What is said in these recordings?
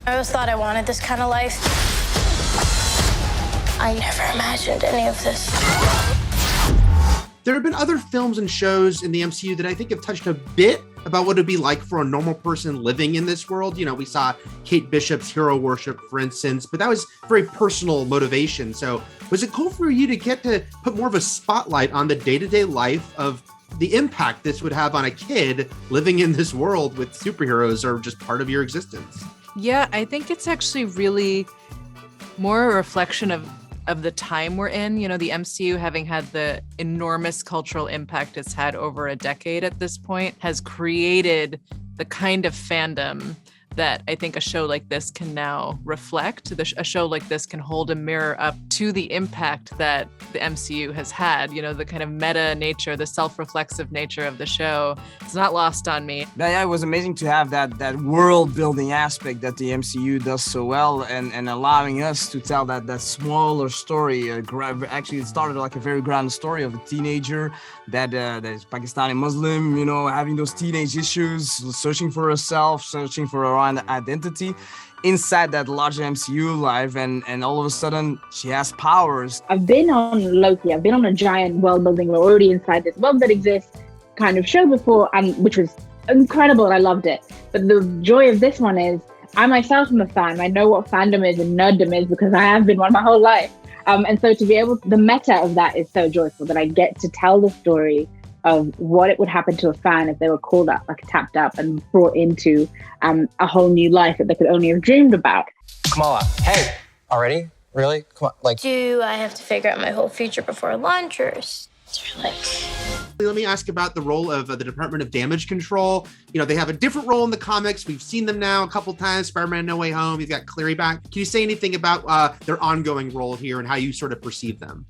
I always thought I wanted this kind of life. I never imagined any of this. There have been other films and shows in the MCU that I think have touched a bit about what it'd be like for a normal person living in this world. You know, we saw Kate Bishop's Hero Worship, for instance, but that was very personal motivation. So was it cool for you to get to put more of a spotlight on the day-to-day life of the impact this would have on a kid living in this world with superheroes are just part of your existence? Yeah, I think it's actually really more a reflection of the time we're in. You know, the MCU, having had the enormous cultural impact it's had over a decade at this point, has created the kind of fandom that I think a show like this can now reflect. A show like this can hold a mirror up to the impact that the MCU has had. You know, the kind of meta nature, the self-reflexive nature of the show. It's not lost on me. Yeah, it was amazing to have that world building aspect that the MCU does so well, and allowing us to tell that smaller story. Actually, it started like a very grand story of a teenager that is Pakistani Muslim, you know, having those teenage issues, searching for herself, searching for her own identity inside that larger MCU life, and all of a sudden she has powers. I've been on Loki, I've been on a giant world building, we're already inside this world that exists kind of show before, and which was incredible and I loved it. But the joy of this one is I myself am a fan. I know what fandom is and nerddom is because I have been one my whole life. And so to be able, the meta of that is so joyful that I get to tell the story of what it would happen to a fan if they were called up, like tapped up and brought into a whole new life that they could only have dreamed about. Kamala, hey, already? Really? Come on, like. Do I have to figure out my whole future before lunch, or is there like... Let me ask about the role of the Department of Damage Control. You know, they have a different role in the comics. We've seen them now a couple times. Spider-Man No Way Home, you've got Cleary back. Can you say anything about their ongoing role here and how you sort of perceive them?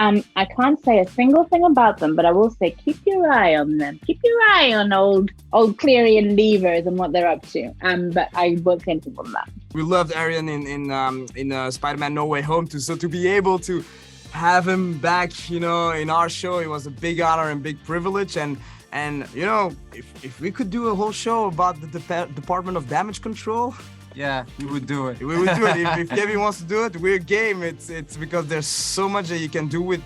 I can't say a single thing about them, but I will say keep your eye on them. Keep your eye on old Cleary and Levers and what they're up to. But I won't say anything on that. We loved Arian in Spider-Man No Way Home too, so to be able to have him back, you know, in our show, it was a big honor and big privilege. And you know, if we could do a whole show about the Department of Damage Control, yeah, we would do it. We would do it. If Kevin wants to do it, we're game. It's because there's so much that you can do with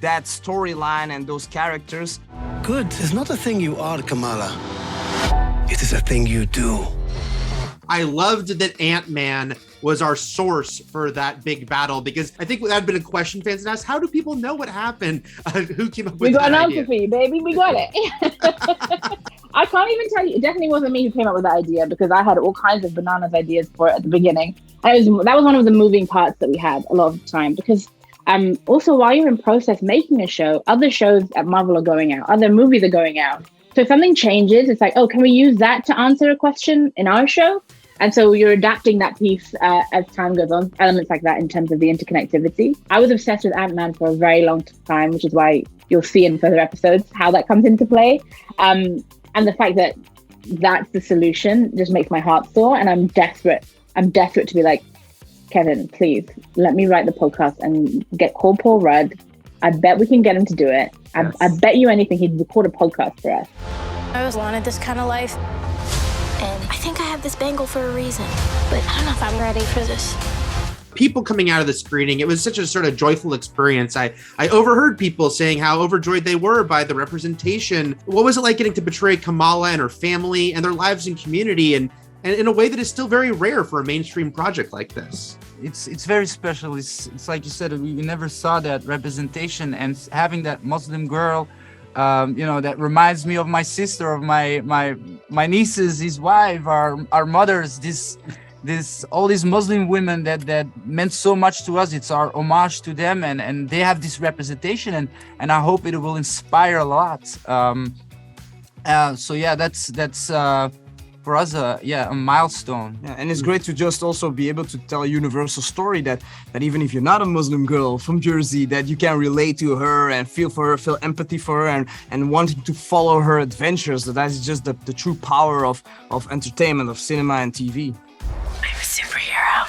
that storyline and those characters. Good is not a thing you are, Kamala. It is a thing you do. I loved that AntMan was our source for that big battle, because I think that had been a question fans had asked: how do people know what happened? Who came up with that idea? We got an answer for you, baby. We got it. I can't even tell you. It definitely wasn't me who came up with the idea, because I had all kinds of bananas ideas for it at the beginning. And that was one of the moving parts that we had a lot of the time, because also while you're in process making a show, other shows at Marvel are going out, other movies are going out. So if something changes, it's like, oh, can we use that to answer a question in our show? And so you're adapting that piece as time goes on, elements like that in terms of the interconnectivity. I was obsessed with Ant-Man for a very long time, which is why you'll see in further episodes how that comes into play. And the fact that that's the solution just makes my heart sore. And I'm desperate to be like, Kevin, please let me write the podcast and call Paul Rudd. I bet we can get him to do it. Yes. I bet you anything he'd record a podcast for us. I always wanted this kind of life. And I think I have this bangle for a reason, but I don't know if I'm ready for this. People coming out of the screening, it was such a sort of joyful experience. I overheard people saying how overjoyed they were by the representation. What was it like getting to portray Kamala and her family and their lives and community, and in a way that is still very rare for a mainstream project like this? It's very special. It's like you said, we never saw that representation, and having that Muslim girl, you know, that reminds me of my sister, of my nieces, his wife, our mothers, all these Muslim women that meant so much to us. It's our homage to them, and they have this representation, and I hope it will inspire a lot. So yeah, that's for us a milestone. Yeah, and it's great to just also be able to tell a universal story that even if you're not a Muslim girl from Jersey, that you can relate to her and feel for her, feel empathy for her, and wanting to follow her adventures. That is just the true power of entertainment, of cinema and TV. I'm a superhero.